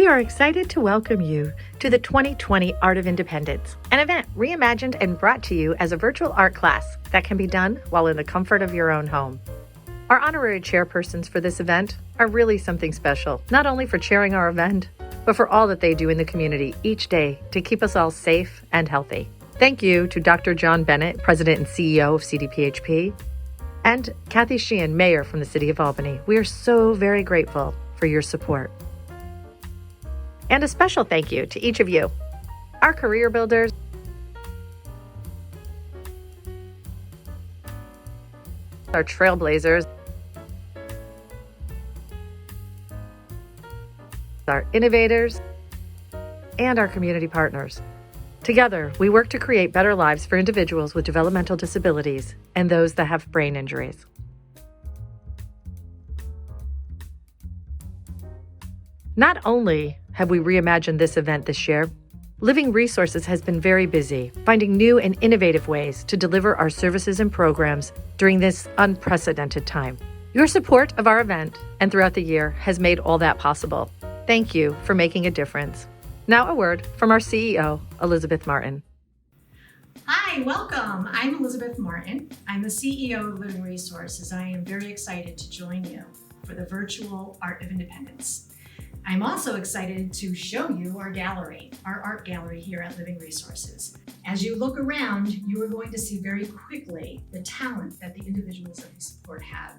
We are excited to welcome you to the 2020 Art of Independence, an event reimagined and brought to you as a virtual art class that can be done while in the comfort of your own home. Our honorary chairpersons for this event are really something special, not only for chairing our event, but for all that they do in the community each day to keep us all safe and healthy. Thank you to Dr. John Bennett, President and CEO of CDPHP, and Kathy Sheehan, Mayor from the City of Albany. We are so very grateful for your support. And a special thank you to each of you, our career builders, our trailblazers, our innovators, and our community partners. Together, we work to create better lives for individuals with developmental disabilities and those that have brain injuries. Not only have we reimagined this event this year, Living Resources has been very busy finding new and innovative ways to deliver our services and programs during this unprecedented time. Your support of our event and throughout the year has made all that possible. Thank you for making a difference. Now a word from our CEO, Elizabeth Martin. Hi, welcome. I'm Elizabeth Martin. I'm the CEO of Living Resources. I am very excited to join you for the virtual Art of Independence. I'm also excited to show you our gallery, our art gallery here at Living Resources. As you look around, you are going to see very quickly the talent that the individuals that we support have.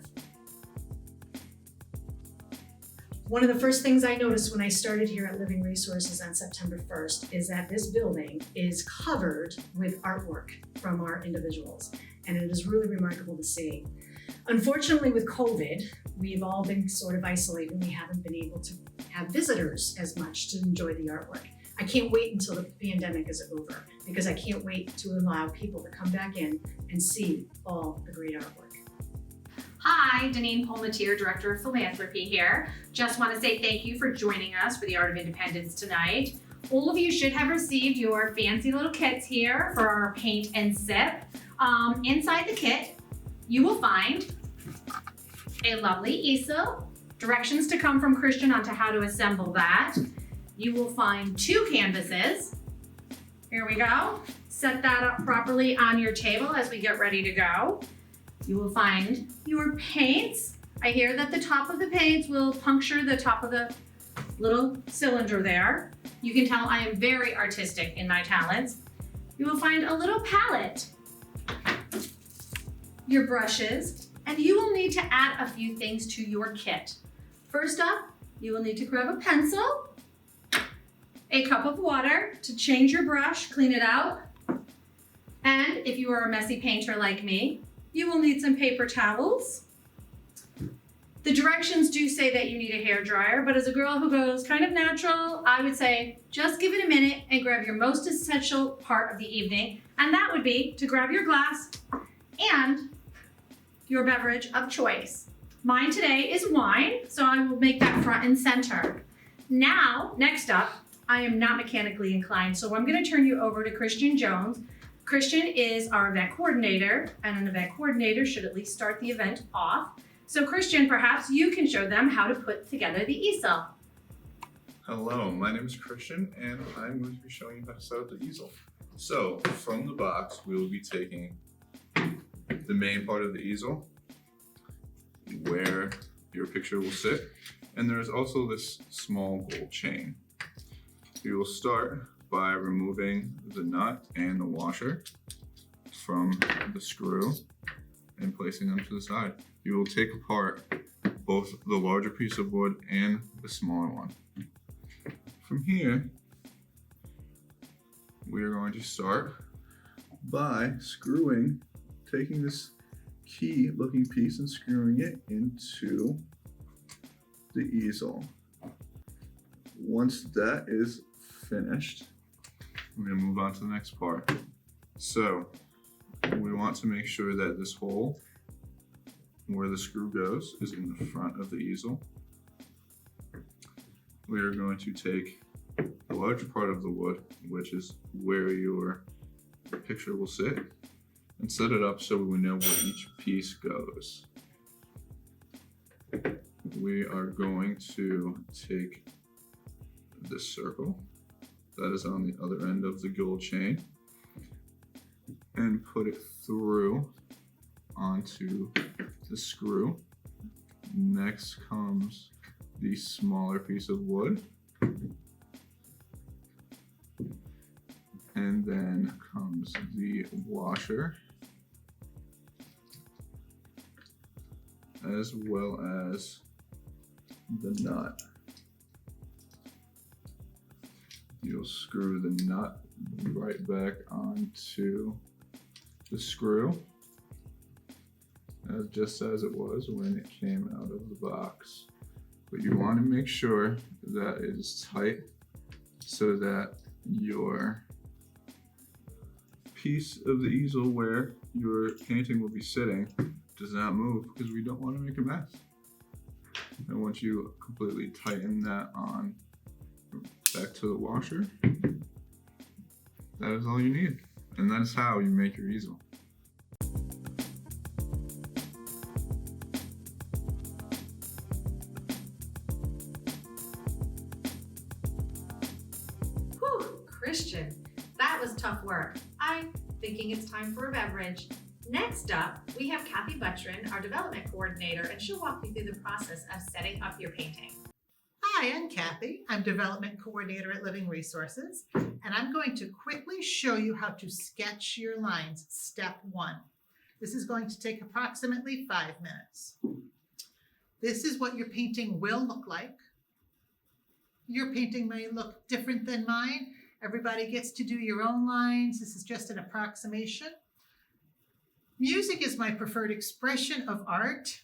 One of the first things I noticed when I started here at Living Resources on September 1st is that this building is covered with artwork from our individuals, and it is really remarkable to see. Unfortunately, with COVID, we've all been sort of isolated and we haven't been able to have visitors as much to enjoy the artwork. I can't wait until the pandemic is over because I can't wait to allow people to come back in and see all the great artwork. Hi, Deneen Polmatier, Director of Philanthropy here. Just want to say thank you for joining us for the Art of Independence tonight. All of you should have received your fancy little kits here for our paint and sip. Inside the kit, you will find a lovely easel, directions to come from Christian on to how to assemble that. You will find 2 canvases. Here we go. Set that up properly on your table as we get ready to go. You will find your paints. I hear that the top of the paints will puncture the top of the little cylinder there. You can tell I am very artistic in my talents. You will find a little palette, your brushes, and you will need to add a few things to your kit. First up, you will need to grab a pencil, a cup of water to change your brush, clean it out, and if you are a messy painter like me, you will need some paper towels. The directions do say that you need a hair dryer, but as a girl who goes kind of natural, I would say just give it a minute and grab your most essential part of the evening, and that would be to grab your glass and your beverage of choice. Mine today is wine, so I will make that front and center. Now, next up, I am not mechanically inclined, so I'm going to turn you over to Christian Jones. Christian is our event coordinator, and an event coordinator should at least start the event off. So Christian, perhaps you can show them how to put together the easel. Hello, my name is Christian, and I'm going to be showing you how to set up the easel. So, from the box, we will be taking the main part of the easel, where your picture will sit, and there's also this small gold chain. We will start by removing the nut and the washer from the screw and placing them to the side. You will take apart both the larger piece of wood and the smaller one. From here, we are going to start by taking this key looking piece and screwing it into the easel. Once that is finished, we're going to move on to the next part. So we want to make sure that this hole where the screw goes is in the front of the easel. We are going to take the larger part of the wood, which is where your picture will sit, and set it up so we know where each piece goes. We are going to take this circle that is on the other end of the gold chain and put it through onto the screw. Next comes the smaller piece of wood. And then comes the washer, as well as the nut. You'll screw the nut right back onto the screw, just as it was when it came out of the box. But you want to make sure that it is tight so that your piece of the easel where your painting will be sitting does not move, because we don't want to make a mess. And once you completely tighten that on back to the washer, that is all you need. And that is how you make your easel. Whew, Christian, that was tough work. I'm thinking it's time for a beverage. Next up, we have Kathy Butchrin, our development coordinator, and she'll walk you through the process of setting up your painting. Hi, I'm Kathy. I'm Development Coordinator at Living Resources, and I'm going to quickly show you how to sketch your lines, step 1. This is going to take approximately 5 minutes. This is what your painting will look like. Your painting may look different than mine. Everybody gets to do your own lines. This is just an approximation. Music is my preferred expression of art.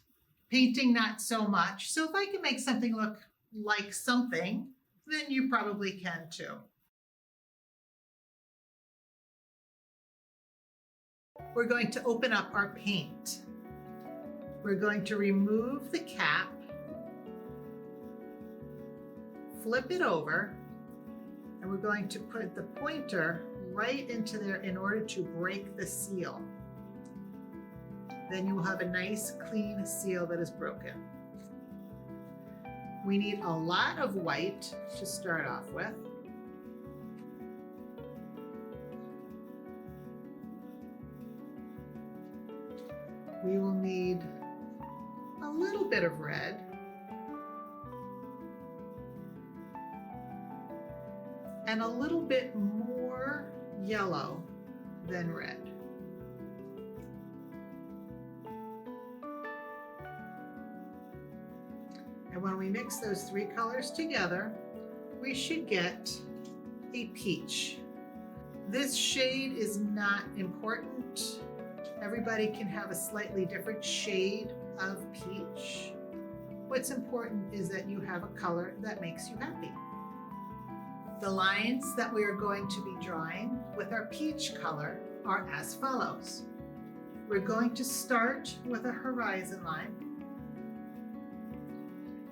Painting, not so much. So if I can make something look like something, then you probably can too. We're going to open up our paint. We're going to remove the cap, flip it over, and we're going to put the pointer right into there in order to break the seal. Then you will have a nice clean seal that is broken. We need a lot of white to start off with. We will need a little bit of red. And a little bit more yellow than red. And when we mix those 3 colors together, we should get a peach. This shade is not important. Everybody can have a slightly different shade of peach. What's important is that you have a color that makes you happy. The lines that we are going to be drawing with our peach color are as follows. We're going to start with a horizon line.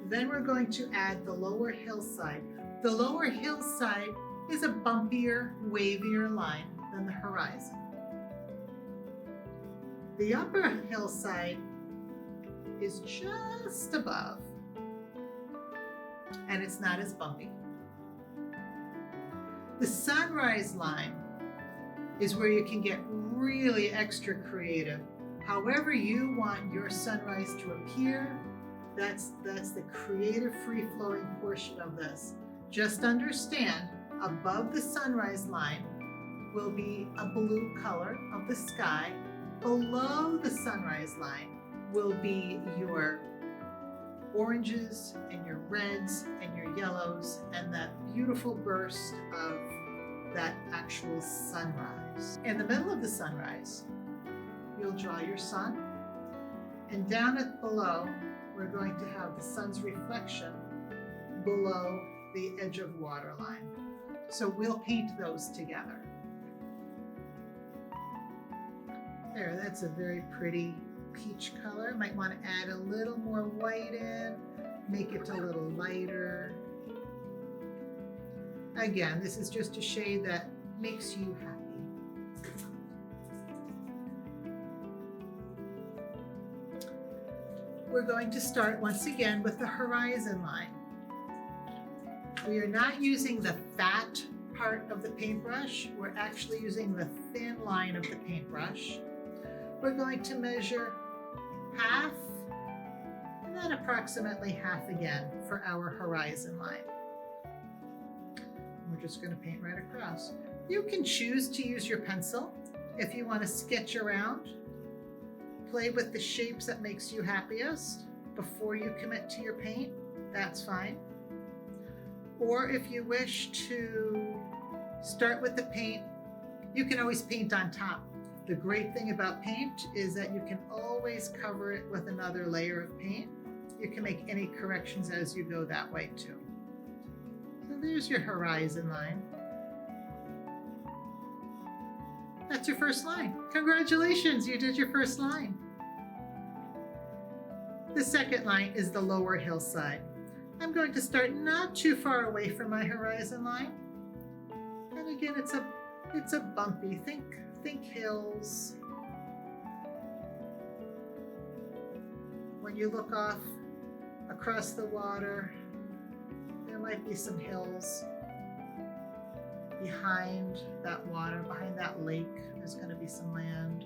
Then we're going to add the lower hillside. The lower hillside is a bumpier, wavier line than the horizon. The upper hillside is just above, and it's not as bumpy. The sunrise line is where you can get really extra creative. However you want your sunrise to appear, that's the creative free-flowing portion of this. Just understand, above the sunrise line will be a blue color of the sky. Below the sunrise line will be your oranges and your reds and your yellows and that beautiful burst of that actual sunrise. In the middle of the sunrise, you'll draw your sun, and down at below, we're going to have the sun's reflection below the edge of water line. So we'll paint those together. There, that's a very pretty peach color. Might want to add a little more white in, make it a little lighter. Again, this is just a shade that makes you happy. We're going to start once again with the horizon line. We are not using the fat part of the paintbrush. We're actually using the thin line of the paintbrush. We're going to measure half and then approximately half again for our horizon line. We're just going to paint right across. You can choose to use your pencil if you want to sketch around, play with the shapes that makes you happiest before you commit to your paint. That's fine. Or if you wish to start with the paint, you can always paint on top. The great thing about paint is that you can always cover it with another layer of paint. You can make any corrections as you go that way too. So there's your horizon line. That's your first line. Congratulations, you did your first line. The second line is the lower hillside. I'm going to start not too far away from my horizon line. And again, it's a bumpy, think hills. When you look off across the water, there might be some hills behind that water, behind that lake. There's going to be some land.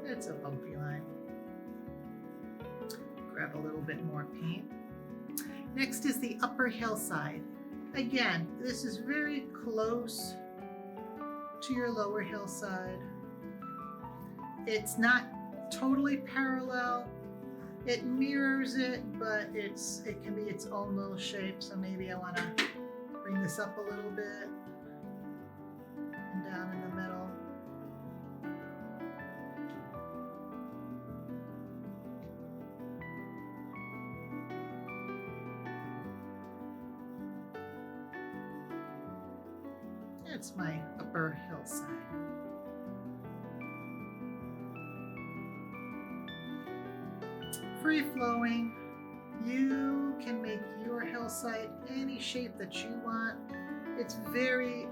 It's a bumpy line. Grab a little bit more paint. Next is the upper hillside. Again, this is very close to your lower hillside. It's not totally parallel. It mirrors it, but it can be its own little shape. So maybe I want to bring this up a little bit and down in the middle. That's my upper hillside. Free flowing. You can make your hillside any shape that you want. It's very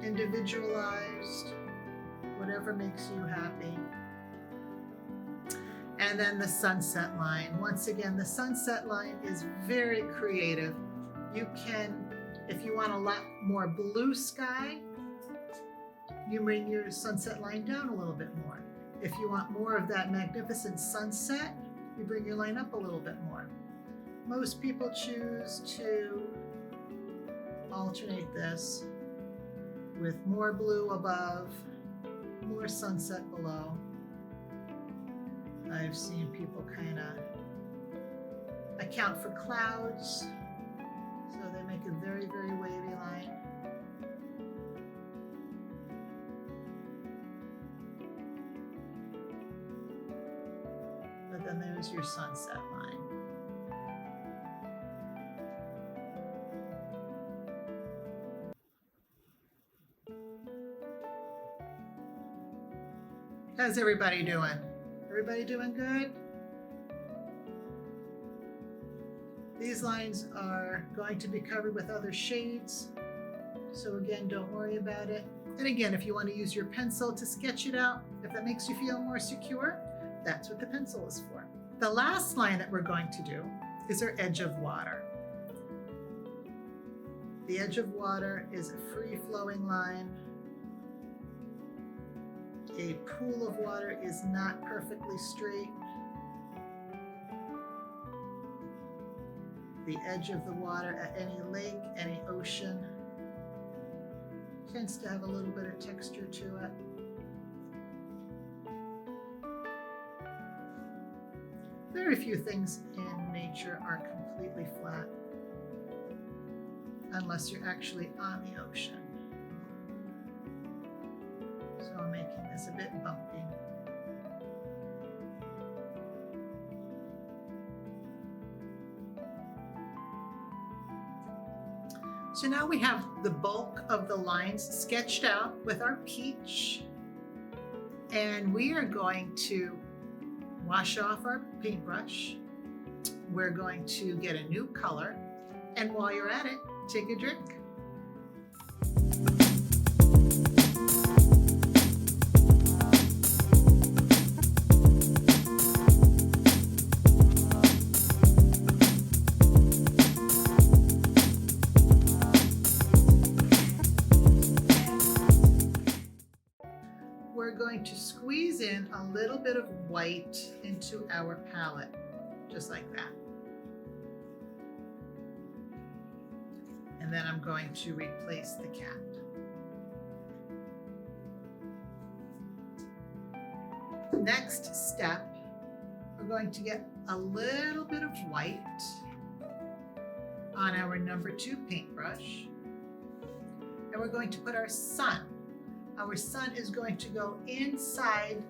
individualized, whatever makes you happy. And then the sunset line. Once again, the sunset line is very creative. You can, if you want a lot more blue sky, you bring your sunset line down a little bit more. If you want more of that magnificent sunset, you bring your line up a little bit more. Most people choose to alternate this with more blue above, more sunset below. I've seen people kind of account for clouds, so they make a very, very wavy line. But then there's your sunset line. How's everybody doing? Everybody doing good? These lines are going to be covered with other shades. So again, don't worry about it. And again, if you want to use your pencil to sketch it out, if that makes you feel more secure, that's what the pencil is for. The last line that we're going to do is our edge of water. The edge of water is a free-flowing line. A pool of water is not perfectly straight. The edge of the water at any lake, any ocean, tends to have a little bit of texture to it. Very few things in nature are completely flat, unless you're actually on the ocean. So I'm making this a bit bumpy. So now we have the bulk of the lines sketched out with our peach, and we are going to wash off our paintbrush. We're going to get a new color, and while you're at it, take a drink. bit of white into our palette, just like that. And then I'm going to replace the cat. Next step, we're going to get a little bit of white on our number 2 paintbrush. And we're going to put our sun. Our sun is going to go inside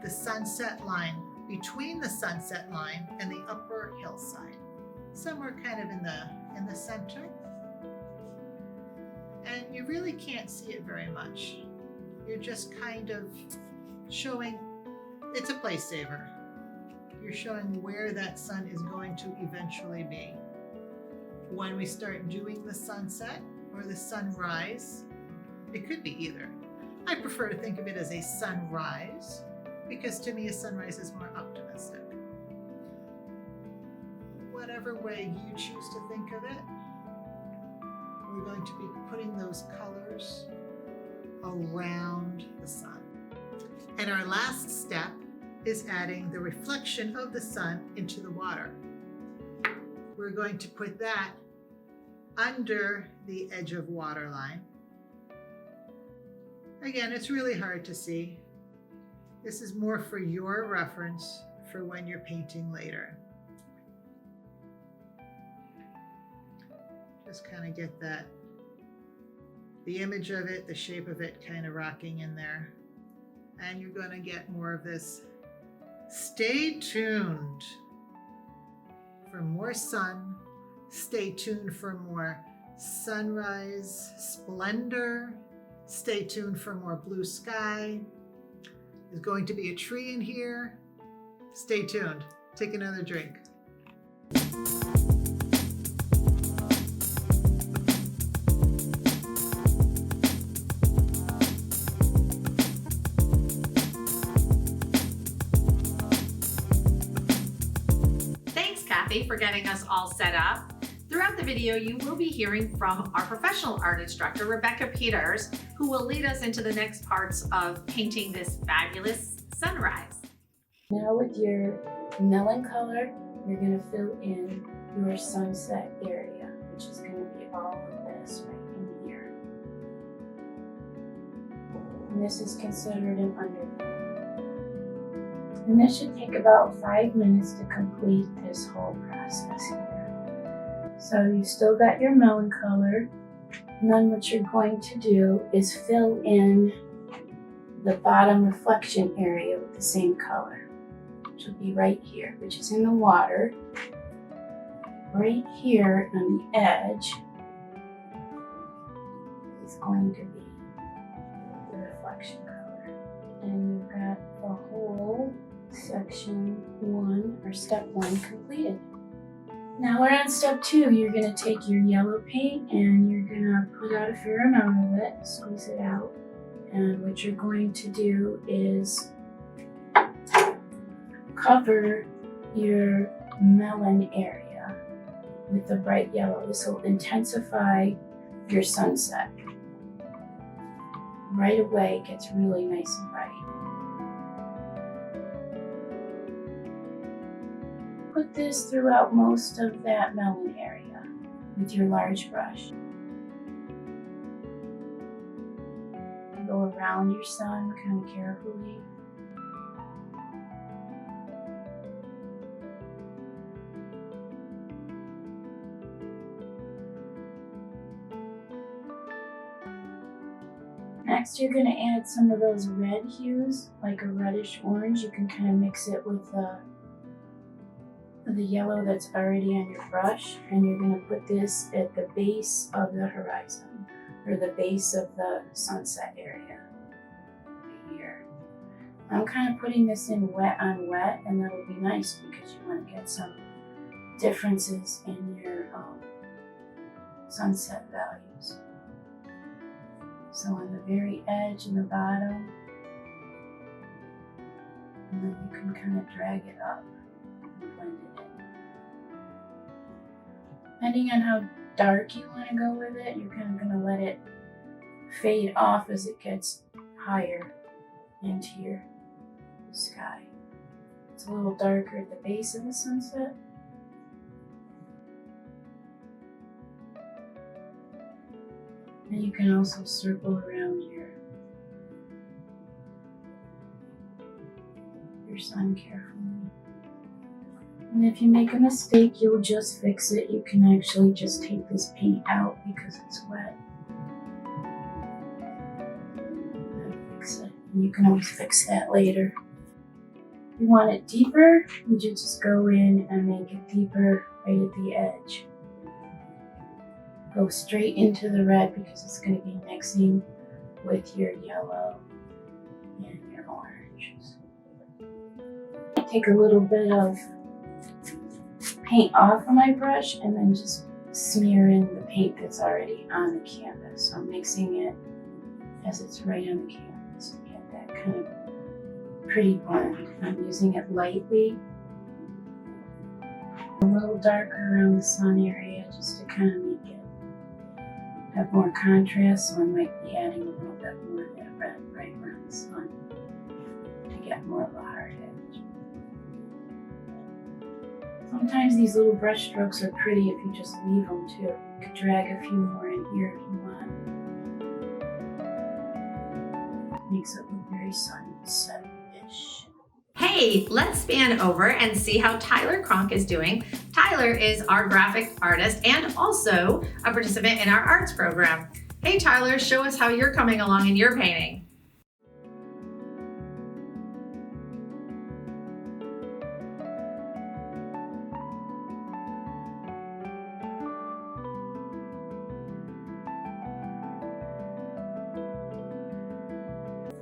the sunset line, between the sunset line and the upper hillside, somewhere kind of in the center. And you really can't see it very much. You're just kind of showing, it's a place saver. You're showing where that sun is going to eventually be. When we start doing the sunset or the sunrise, it could be either. I prefer to think of it as a sunrise because to me a sunrise is more optimistic. Whatever way you choose to think of it, we're going to be putting those colors around the sun. And our last step is adding the reflection of the sun into the water. We're going to put that under the edge of water line. Again, it's really hard to see. This is more for your reference for when you're painting later. Just kind of get that, the image of it, the shape of it kind of rocking in there. And you're going to get more of this. Stay tuned for more sun. Stay tuned for more sunrise splendor. Stay tuned for more blue sky. There's going to be a tree in here. Stay tuned. Take another drink. Thanks, Kathy, for getting us all set up. Throughout the video, you will be hearing from our professional art instructor, Rebecca Peters, who will lead us into the next parts of painting this fabulous sunrise. Now with your melon color, you're going to fill in your sunset area, which is going to be all of this right in here. And this is considered an underpaint. And this should take about 5 minutes to complete this whole process here. So you still got your melon color, and then what you're going to do is fill in the bottom reflection area with the same color, which will be right here, which is in the water. Right here on the edge is going to be the reflection color. And you've got the whole section 1 or step 1 completed. Now we're on step 2. You're going to take your yellow paint and you're going to put out a fair amount of it, squeeze it out. And what you're going to do is cover your melon area with the bright yellow. This will intensify your sunset. Right away it gets really nice and bright. Put this throughout most of that melon area with your large brush. Go around your sun kind of carefully. Next, you're going to add some of those red hues, like a reddish orange. You can kind of mix it with the yellow that's already on your brush, and you're going to put this at the base of the horizon, or the base of the sunset area right here. I'm kind of putting this in wet on wet, and that'll be nice because you want to get some differences in your sunset values. So on the very edge and the bottom, and then you can kind of drag it up and blend it in. Depending on how dark you want to go with it, you're kind of going to let it fade off as it gets higher into your sky. It's a little darker at the base of the sunset. And you can also circle around your sun carefully. And if you make a mistake, you'll just fix it. You can actually just take this paint out because it's wet. And fix it. And you can always fix that later. If you want it deeper, you just go in and make it deeper right at the edge. Go straight into the red because it's going to be mixing with your yellow and your orange. Take a little bit of paint off of my brush and then just smear in the paint that's already on the canvas. So I'm mixing it as it's right on the canvas to get that kind of pretty blend. I'm using it lightly, a little darker around the sun area just to kind of make it have more contrast. So I might be adding a little bit more of that red right around the sun to get more of a hard edge. Sometimes these little brush strokes are pretty if you just leave them too. You could drag a few more in here if you want. Makes it look very sunset-ish. Hey, let's span over and see how Tyler Kronk is doing. Tyler is our graphic artist and also a participant in our arts program. Hey Tyler, show us how you're coming along in your painting.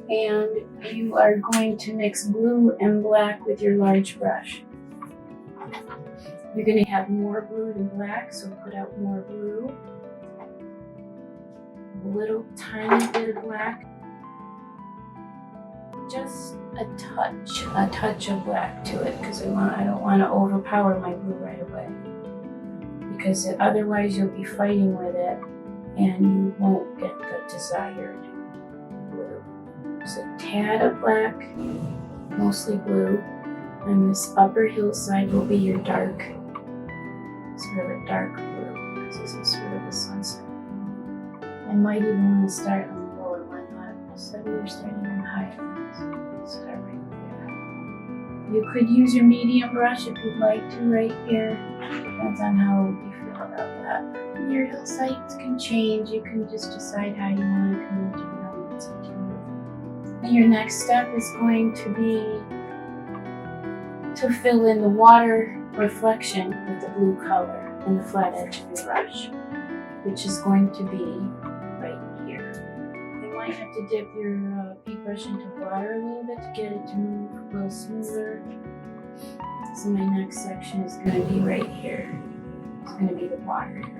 And you are going to mix blue and black with your large brush. You're going to have more blue than black, so put out more blue. A little tiny bit of black. Just a touch of black to it, because I don't want to overpower my blue right away. Because otherwise you'll be fighting with it and you won't get the desired blue. So a tad of black, mostly blue, and this upper hillside will be your dark, sort of a dark blue, because this is sort of a sunset. I might even want to start on the lower one. I said we were starting on the higher one, so start right there. You could use your medium brush if you'd like to right here. Depends on how you feel about that. And your hillsides can change. You can just decide how you want to kind of do them. It's up to you. And your next step is going to be to fill in the water reflection with the blue color in the flat edge of your brush, which is going to be right here. You might have to dip your paintbrush into water a little bit to get it to move a little smoother. So my next section is going to be right here. It's going to be the water area.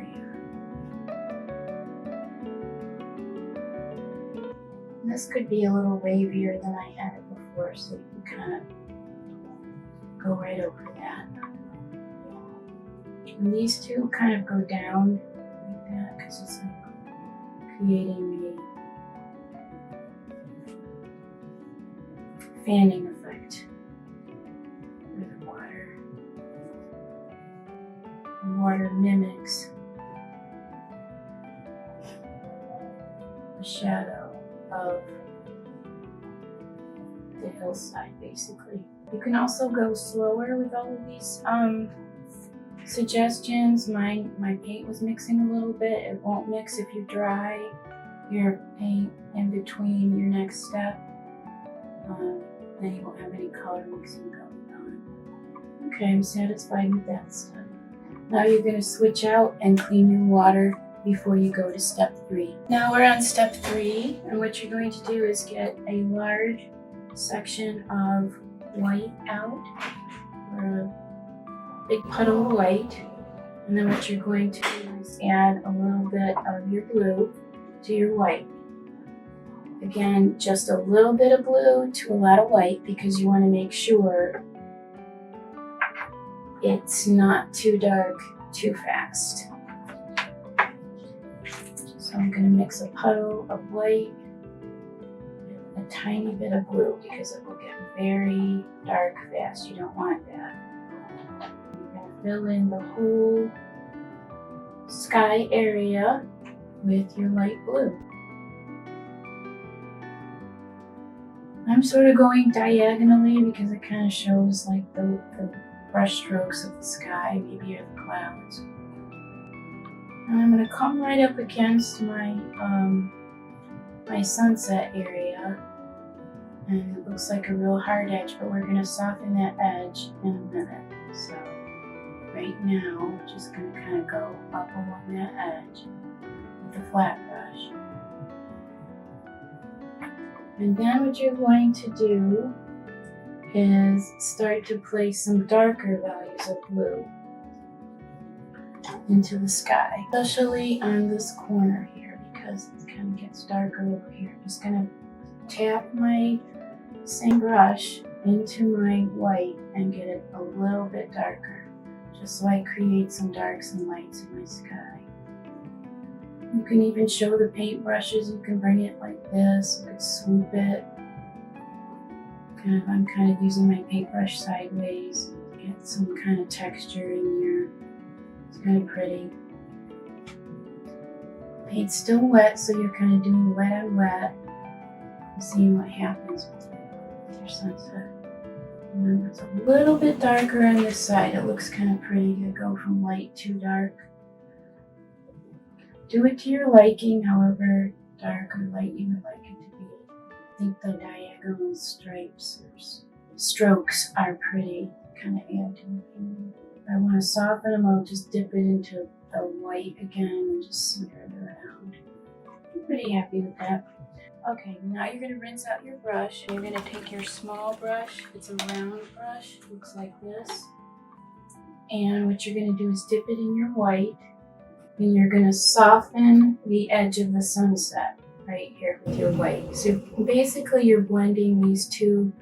And this could be a little wavier than I had it before, so you can kind of go right over that. And these two kind of go down like that because it's like creating a fanning effect with the water. The water mimics the shadow of the hillside, basically. You can also go slower with all of these suggestions. My paint was mixing a little bit. It won't mix if you dry your paint in between your next step. Then you won't have any color mixing going on. Okay, I'm satisfied with that step. Now you're going to switch out and clean your water before you go to step 3. Now we're on step 3, and what you're going to do is get a large section of white out, or a big puddle of white, and then what you're going to do is add a little bit of your blue to your white. Again, just a little bit of blue to a lot of white because you want to make sure it's not too dark too fast. So I'm going to mix a puddle of white with a tiny bit of blue because it will get very dark fast. You don't want that. You're going to fill in the whole sky area with your light blue. I'm sort of going diagonally because it kind of shows like the brush strokes of the sky, maybe or the clouds. And I'm going to come right up against my my sunset area, and it looks like a real hard edge, but we're going to soften that edge in a minute. So right now, we're just going to kind of go up along that edge with the flat brush. And then what you're going to do is start to place some darker values of blue into the sky, especially on this corner here because it kind of gets darker over here. I'm just going to tap my same brush into my white and get it a little bit darker, just so I create some darks and lights in my sky. You can even show the paintbrushes. You can bring it like this. You could swoop it. I'm kind of using my paintbrush sideways to get some kind of texture in here. It's kind of pretty. Paint's still wet, so you're kind of doing wet on wet. And seeing what happens with your sunset. Remember, it's a little bit darker on this side. It looks kind of pretty to go from light to dark. Do it to your liking, however dark or light you would like it to be. I think the diagonal stripes or strokes are pretty, kind of add to the painting. If I want to soften them, I'll just dip it into the white again and just smear it around. I'm pretty happy with that. Okay, now you're going to rinse out your brush. You're going to take your small brush. It's a round brush. It looks like this. And what you're going to do is dip it in your white. And you're going to soften the edge of the sunset right here with your white. So basically you're blending these two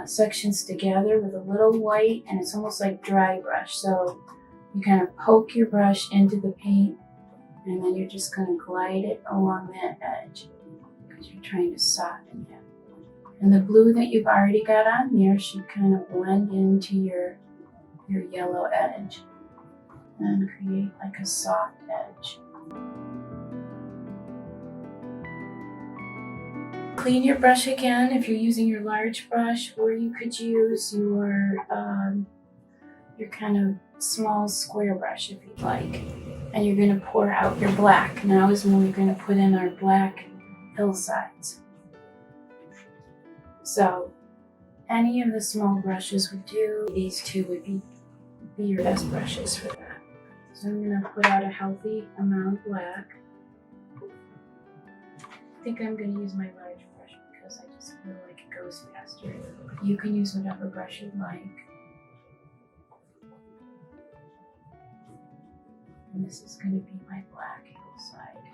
sections together with a little white, and it's almost like dry brush. So you kind of poke your brush into the paint, and then you're just going to glide it along that edge because you're trying to soften it. And the blue that you've already got on there should kind of blend into your yellow edge and create like a soft edge. Clean your brush again if you're using your large brush, or you could use your kind of small square brush if you'd like. And you're going to pour out your black. Now is when we're going to put in our black hillsides. So any of the small brushes would do. These two would be your best brushes for that. So I'm going to put out a healthy amount of black. I think I'm going to use my large brush because I just feel like it goes faster. You can use whatever brush you'd like. And this is going to be my black hillside.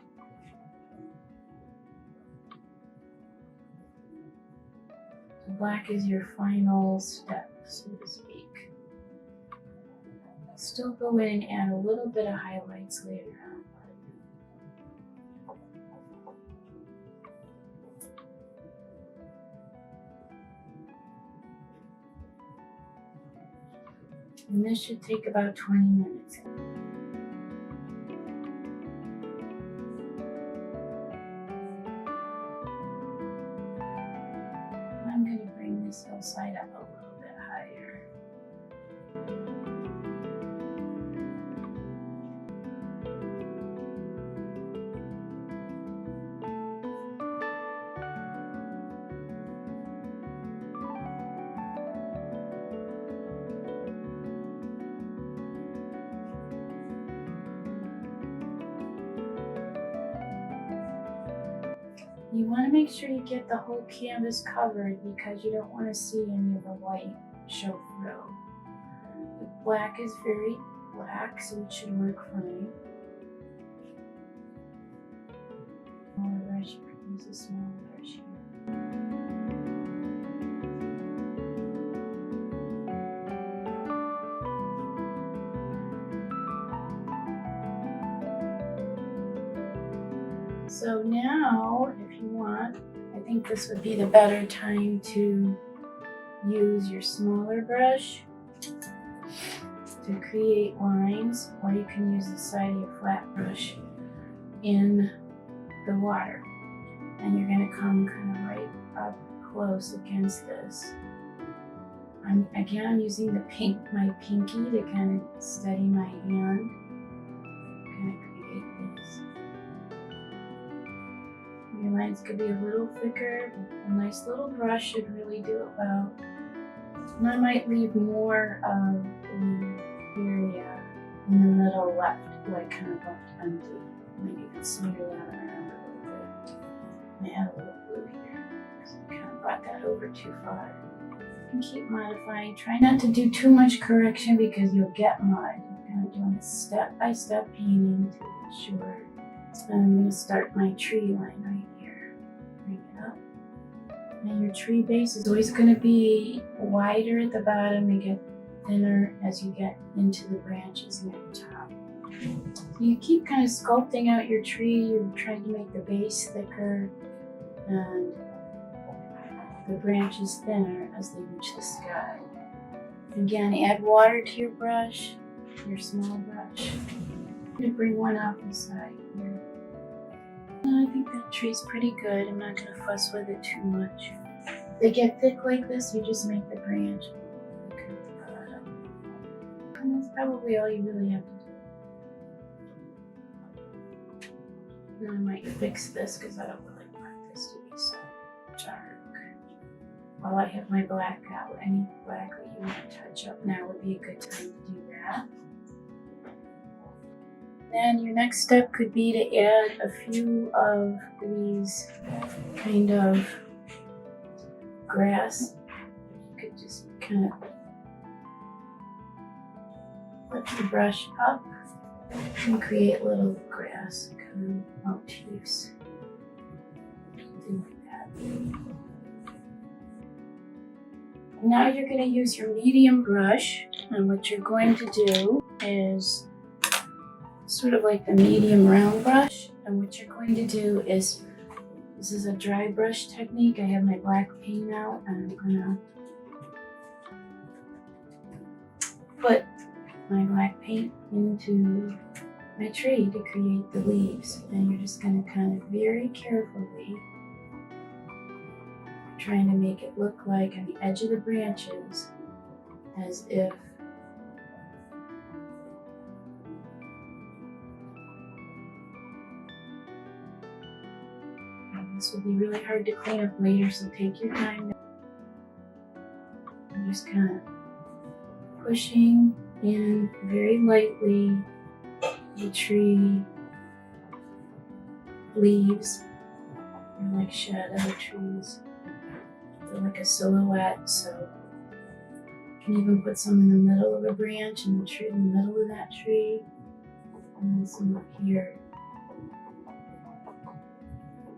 So black is your final step, so to speak. Still go in and add a little bit of highlights later on. And this should take about 20 minutes. I'm going to bring this hillside up a little bit higher. You want to make sure you get the whole canvas covered because you don't want to see any of the white show through. The black is very black, so it should work fine. Smaller brush, you can use a small brush here. So now, if you want, I think think this would be the better time to use your smaller brush to create lines, or you can use the side of your flat brush in the water. And you're gonna come kind of right up close against this. I'm using my pinky to kind of steady my hand. Kind of create this. Your lines could be a little thicker, but a nice little brush should really do it well. And I might leave more of the area in the middle left, like kind of left empty. Maybe you can smear that around a little bit. And add a little blue here, because I kind of brought that over too far. And keep modifying. Try not to do too much correction because you'll get mud. I'm kind of doing a step-by-step painting to ensure. And I'm going to start my tree line right here. Bring it up. And your tree base is always going to be wider at the bottom and get thinner as you get into the branches near the top. So you keep kind of sculpting out your tree. You're trying to make the base thicker and the branches thinner as they reach the sky. Again, add water to your brush, your small brush. I'm going to bring one off the side here. I think that tree's pretty good. I'm not going to fuss with it too much. If they get thick like this, you just make the branch thicker at the bottom. And that's probably all you really have to do. And I might fix this because I don't really want this to be so dark. While I have my black out, any black that you want to touch up now would be a good time to do that. Then your next step could be to add a few of these kind of grass. You could just kind of lift the brush up and create little grass kind of motifs. Something like that. Now you're going to use your medium brush, and what you're going to do is sort of like the medium round brush, and what you're going to do is, this is a dry brush technique. I have my black paint out and I'm going to put my black paint into my tree to create the leaves, and you're just going to kind of very carefully trying to make it look like on the edge of the branches as if this will be really hard to clean up later, so take your time. I'm just kind of pushing in very lightly the tree leaves. They're like shadow trees. They're like a silhouette, so you can even put some in the middle of a branch and the tree in the middle of that tree, and then some up here.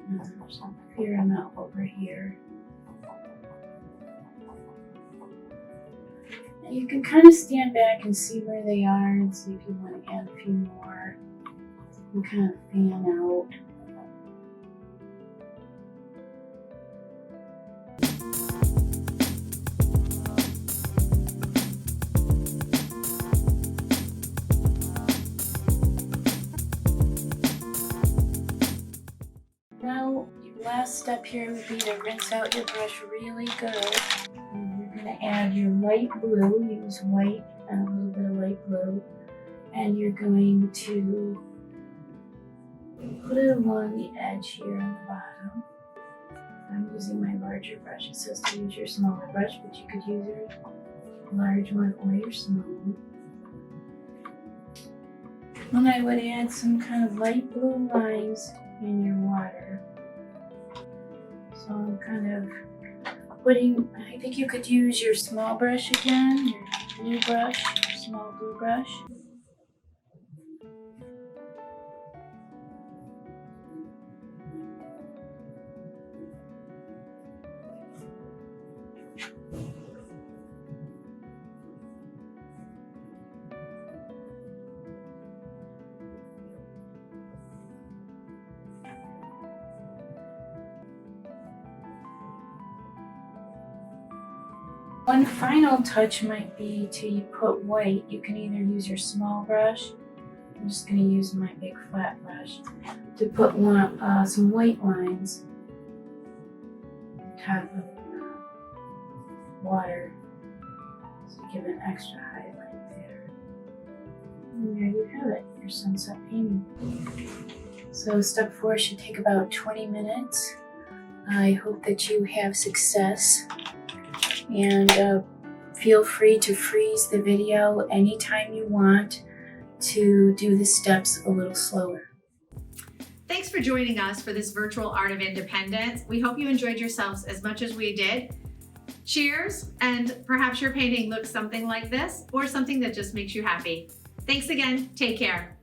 And then there's some fair amount over here. And you can kind of stand back and see where they are and see if you want to add a few more and kind of fan out. Now, your last step here would be to rinse out your brush really good. And you're going to add your light blue, use white and a little bit of light blue, and you're going to put it along the edge here on the bottom. I'm using my larger brush. It says to use your smaller brush, but you could use your large one or your small one. And I would add some kind of light blue lines in your water. So I'm kind of putting, I think you could use your small brush again, your blue brush, your small blue brush. One final touch might be to put white. You can either use your small brush. I'm just going to use my big flat brush to put some white lines on top of the water to give an extra highlight there. And there you have it, your sunset painting. So step 4 should take about 20 minutes. I hope that you have success, and feel free to freeze the video anytime you want to do the steps a little slower. Thanks for joining us for this virtual Art of Independence. We hope you enjoyed yourselves as much as we did. Cheers, and perhaps your painting looks something like this or something that just makes you happy. Thanks again. Take care.